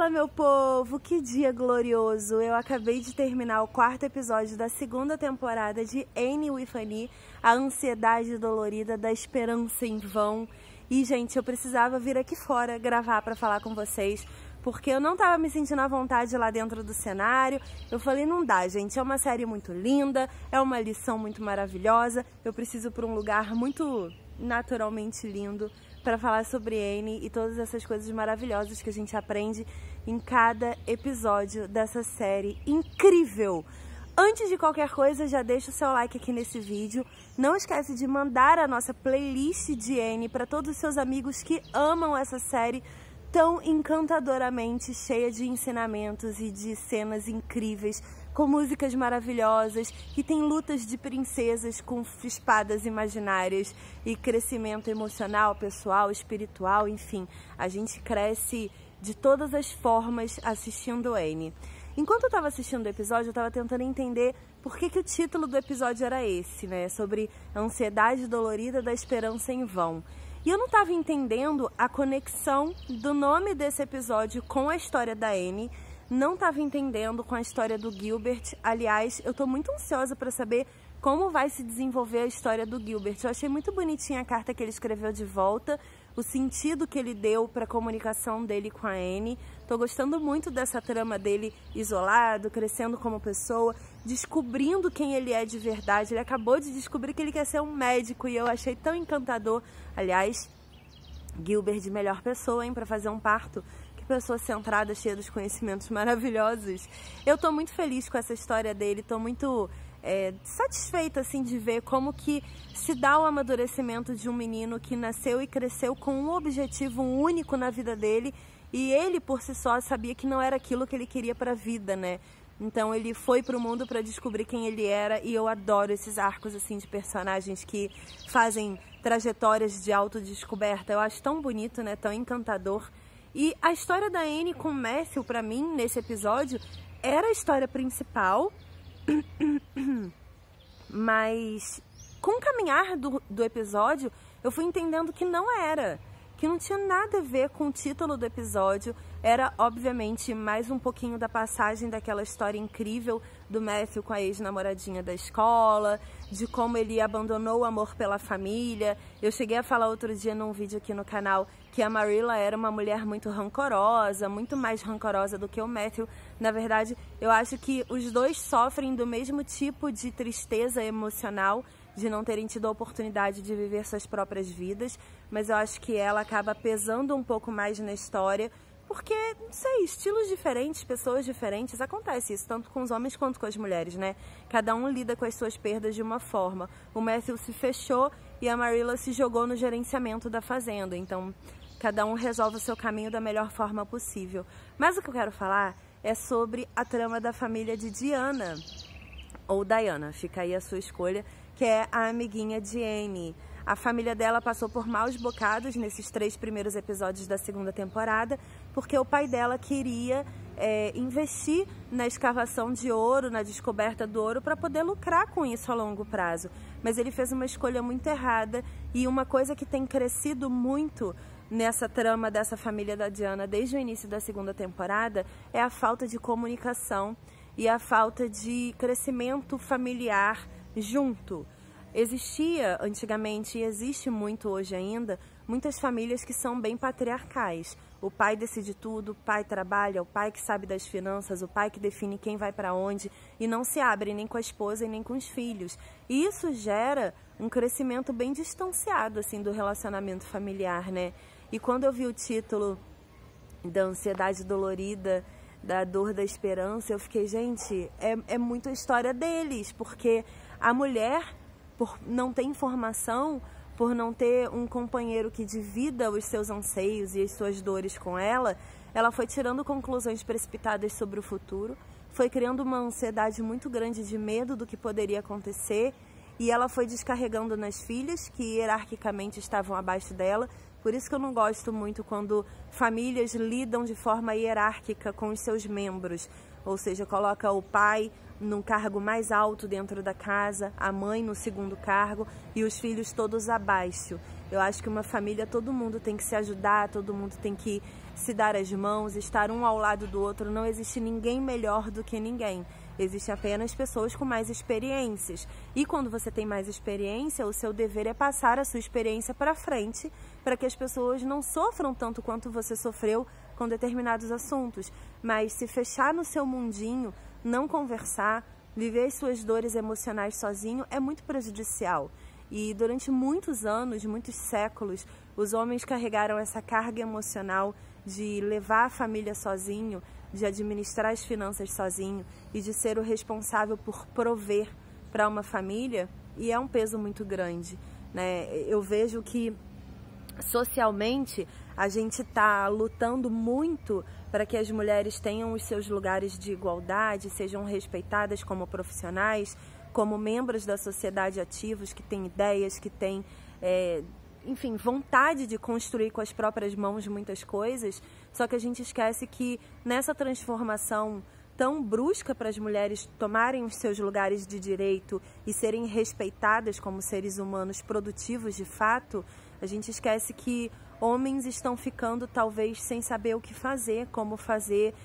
Fala, meu povo, que dia glorioso! Eu acabei de terminar o 4º episódio da 2ª temporada de Anne with Annie, a ansiedade dolorida da esperança em vão. E, gente, eu precisava vir aqui fora gravar para falar com vocês, porque eu não tava me sentindo à vontade lá dentro do cenário. Eu falei, não dá, gente, é uma série muito linda, é uma lição muito maravilhosa, eu preciso ir para um lugar muito naturalmente lindo para falar sobre Anne e todas essas coisas maravilhosas que a gente aprende em cada episódio dessa série incrível. Antes de qualquer coisa, já deixa o seu like aqui nesse vídeo. Não esquece de mandar a nossa playlist de Anne para todos os seus amigos que amam essa série tão encantadoramente cheia de ensinamentos e de cenas incríveis, com músicas maravilhosas, que tem lutas de princesas com espadas imaginárias e crescimento emocional, pessoal, espiritual, enfim. A gente cresce de todas as formas assistindo Anne. Enquanto eu estava assistindo o episódio, eu estava tentando entender por que o título do episódio era esse, né? Sobre a ansiedade dolorida da esperança em vão. E eu não estava entendendo a conexão do nome desse episódio com a história da Anne, não estava entendendo com a história do Gilbert. Aliás, eu estou muito ansiosa para saber como vai se desenvolver a história do Gilbert. Eu achei muito bonitinha a carta que ele escreveu de volta, o sentido que ele deu para a comunicação dele com a Anne. Estou gostando muito dessa trama dele isolado, crescendo como pessoa, descobrindo quem ele é de verdade. Ele acabou de descobrir que ele quer ser um médico e eu achei tão encantador. Aliás, Gilbert de melhor pessoa, hein, para fazer um parto. Que pessoa centrada, cheia dos conhecimentos maravilhosos. Eu tô muito feliz com essa história dele, tô muito satisfeita, assim, de ver como que se dá o amadurecimento de um menino que nasceu e cresceu com um objetivo único na vida dele e ele, por si só, sabia que não era aquilo que ele queria para a vida, né? Então ele foi pro mundo para descobrir quem ele era e eu adoro esses arcos, assim, de personagens que fazem trajetórias de autodescoberta. Eu acho tão bonito, né? Tão encantador. E a história da Anne com Matthew, pra mim, nesse episódio, era a história principal, mas com o caminhar do episódio, eu fui entendendo que não era, que não tinha nada a ver com o título do episódio. Era, obviamente, mais um pouquinho da passagem daquela história incrível do Matthew com a ex-namoradinha da escola, de como ele abandonou o amor pela família. Eu cheguei a falar outro dia num vídeo aqui no canal que a Marilla era uma mulher muito rancorosa, muito mais rancorosa do que o Matthew. Na verdade, eu acho que os dois sofrem do mesmo tipo de tristeza emocional, de não terem tido a oportunidade de viver suas próprias vidas, mas eu acho que ela acaba pesando um pouco mais na história, porque, não sei, estilos diferentes, pessoas diferentes, acontece isso, tanto com os homens quanto com as mulheres, né? Cada um lida com as suas perdas de uma forma. O Matthew se fechou e a Marilla se jogou no gerenciamento da fazenda, então cada um resolve o seu caminho da melhor forma possível. Mas o que eu quero falar é sobre a trama da família de Diana, ou Diana, fica aí a sua escolha, que é a amiguinha de Anne. A família dela passou por maus bocados nesses 3 primeiros episódios da 2ª temporada, porque o pai dela queria investir na escavação de ouro, na descoberta do ouro, para poder lucrar com isso a longo prazo. Mas ele fez uma escolha muito errada, e uma coisa que tem crescido muito nessa trama dessa família da Diana desde o início da 2ª temporada é a falta de comunicação e a falta de crescimento familiar junto. Existia antigamente e existe muito hoje ainda muitas famílias que são bem patriarcais. O pai decide tudo, o pai trabalha, o pai que sabe das finanças, o pai que define quem vai para onde e não se abre nem com a esposa e nem com os filhos. E isso gera um crescimento bem distanciado, assim, do relacionamento familiar, né? E quando eu vi o título da ansiedade dolorida, da dor da esperança, eu fiquei, gente, é muito a história deles, porque a mulher, por não ter informação, por não ter um companheiro que divida os seus anseios e as suas dores com ela, ela foi tirando conclusões precipitadas sobre o futuro, foi criando uma ansiedade muito grande de medo do que poderia acontecer, e ela foi descarregando nas filhas, que hierarquicamente estavam abaixo dela. Por isso que eu não gosto muito quando famílias lidam de forma hierárquica com os seus membros, ou seja, coloca o pai num cargo mais alto dentro da casa, a mãe no segundo cargo e os filhos todos abaixo. Eu acho que uma família, todo mundo tem que se ajudar, todo mundo tem que se dar as mãos, estar um ao lado do outro. Não existe ninguém melhor do que ninguém. Existem apenas pessoas com mais experiências. E quando você tem mais experiência, o seu dever é passar a sua experiência para frente, para que as pessoas não sofram tanto quanto você sofreu com determinados assuntos. Mas se fechar no seu mundinho, não conversar, viver as suas dores emocionais sozinho é muito prejudicial. E durante muitos anos, muitos séculos, os homens carregaram essa carga emocional de levar a família sozinho, de administrar as finanças sozinho e de ser o responsável por prover para uma família, e é um peso muito grande, né? Eu vejo que socialmente a gente está lutando muito para que as mulheres tenham os seus lugares de igualdade, sejam respeitadas como profissionais, como membros da sociedade ativos, que têm ideias, que têm, enfim, vontade de construir com as próprias mãos muitas coisas. Só que a gente esquece que nessa transformação tão brusca para as mulheres tomarem os seus lugares de direito e serem respeitadas como seres humanos produtivos de fato, a gente esquece que homens estão ficando talvez sem saber o que fazer, como fazer,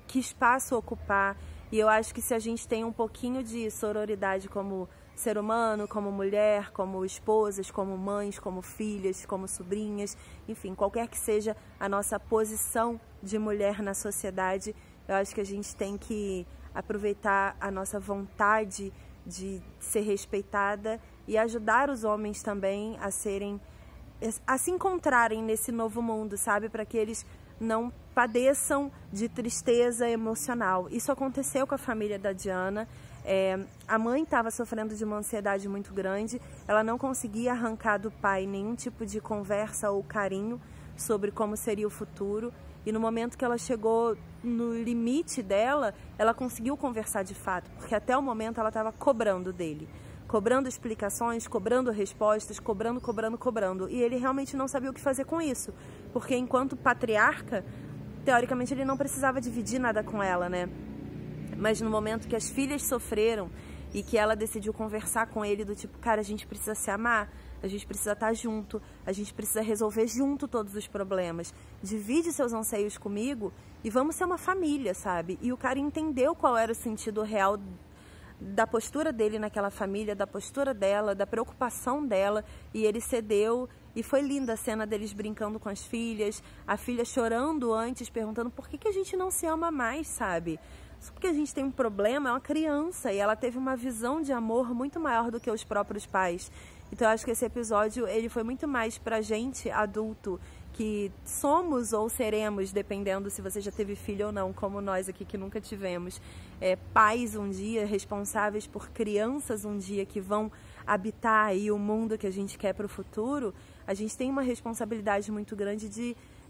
que espaço ocupar. E eu acho que se a gente tem um pouquinho de sororidade como ser humano, como mulher, como esposas, como mães, como filhas, como sobrinhas, enfim, qualquer que seja a nossa posição de mulher na sociedade, eu acho que a gente tem que aproveitar a nossa vontade de ser respeitada e ajudar os homens também a se encontrarem nesse novo mundo, sabe? Para que eles não padeçam de tristeza emocional. Isso aconteceu com a família da Diana. A mãe estava sofrendo de uma ansiedade muito grande, ela não conseguia arrancar do pai nenhum tipo de conversa ou carinho sobre como seria o futuro, e no momento que ela chegou no limite dela, ela conseguiu conversar de fato, porque até o momento ela estava cobrando dele, cobrando explicações, cobrando respostas, cobrando, e ele realmente não sabia o que fazer com isso, porque enquanto patriarca, teoricamente ele não precisava dividir nada com ela, né? Mas no momento que as filhas sofreram e que ela decidiu conversar com ele do tipo, cara, a gente precisa se amar, a gente precisa estar junto, a gente precisa resolver junto todos os problemas, divide seus anseios comigo e vamos ser uma família, sabe? E o cara entendeu qual era o sentido real da postura dele naquela família, da postura dela, da preocupação dela, e ele cedeu. E foi linda a cena deles brincando com as filhas, a filha chorando antes, perguntando por que a gente não se ama mais, sabe? Só porque a gente tem um problema, é uma criança, e ela teve uma visão de amor muito maior do que os próprios pais. Então eu acho que esse episódio ele foi muito mais pra gente, adulto, que somos ou seremos, dependendo se você já teve filho ou não, como nós aqui que nunca tivemos, pais um dia, responsáveis por crianças um dia que vão habitar aí o mundo que a gente quer para o futuro. A gente tem uma responsabilidade muito grande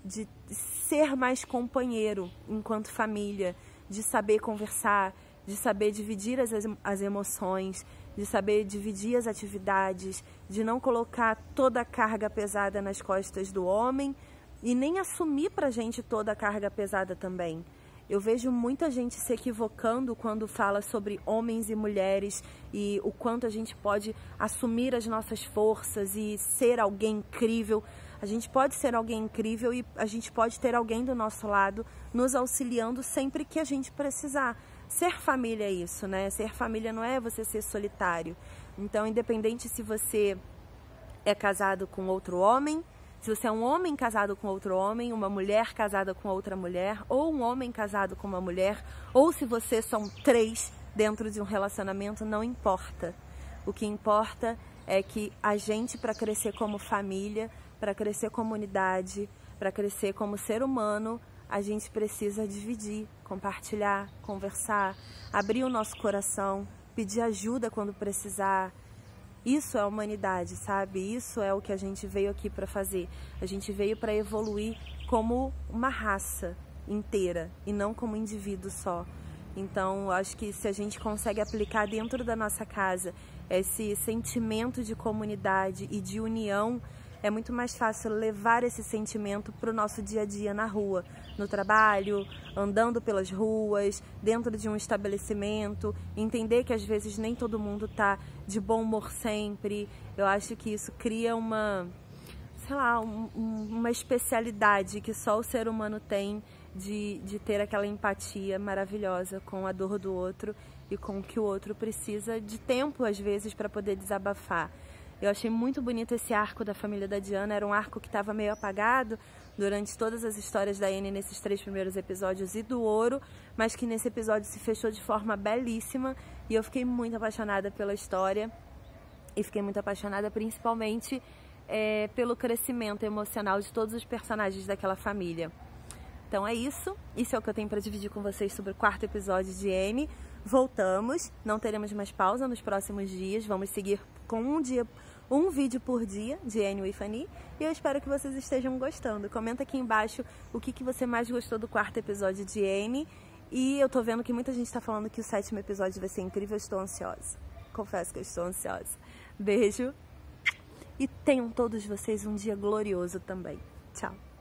de ser mais companheiro enquanto família, de saber conversar, de saber dividir as emoções, de saber dividir as atividades, de não colocar toda a carga pesada nas costas do homem e nem assumir pra gente toda a carga pesada também. Eu vejo muita gente se equivocando quando fala sobre homens e mulheres e o quanto a gente pode assumir as nossas forças e ser alguém incrível. A gente pode ser alguém incrível e a gente pode ter alguém do nosso lado nos auxiliando sempre que a gente precisar. Ser família é isso, né? Ser família não é você ser solitário. Então, independente se você é casado com outro homem, se você é um homem casado com outro homem, uma mulher casada com outra mulher, ou um homem casado com uma mulher, ou se vocês são 3 dentro de um relacionamento, não importa. O que importa é que a gente, para crescer como família, para crescer comunidade, para crescer como ser humano, a gente precisa dividir, compartilhar, conversar, abrir o nosso coração, pedir ajuda quando precisar. Isso é a humanidade, sabe? Isso é o que a gente veio aqui para fazer. A gente veio para evoluir como uma raça inteira e não como indivíduo só. Então, acho que se a gente consegue aplicar dentro da nossa casa esse sentimento de comunidade e de união, é muito mais fácil levar esse sentimento para o nosso dia a dia na rua, no trabalho, andando pelas ruas, dentro de um estabelecimento, entender que às vezes nem todo mundo está de bom humor sempre. Eu acho que isso cria uma sei lá, uma especialidade que só o ser humano tem de ter aquela empatia maravilhosa com a dor do outro e com o que o outro precisa de tempo, às vezes, para poder desabafar. Eu achei muito bonito esse arco da família da Diana, era um arco que estava meio apagado durante todas as histórias da Anne nesses 3 primeiros episódios e do Ouro, mas que nesse episódio se fechou de forma belíssima e eu fiquei muito apaixonada pela história e fiquei muito apaixonada principalmente pelo crescimento emocional de todos os personagens daquela família. Então é isso é o que eu tenho para dividir com vocês sobre o 4º episódio de Anne. Voltamos, não teremos mais pausa nos próximos dias, vamos seguir com um vídeo por dia de Anne with Annie, e eu espero que vocês estejam gostando. Comenta aqui embaixo o que você mais gostou do 4º episódio de Anne, e eu tô vendo que muita gente tá falando que o 7º episódio vai ser incrível, eu estou ansiosa. Confesso que eu estou ansiosa. Beijo, e tenham todos vocês um dia glorioso também. Tchau!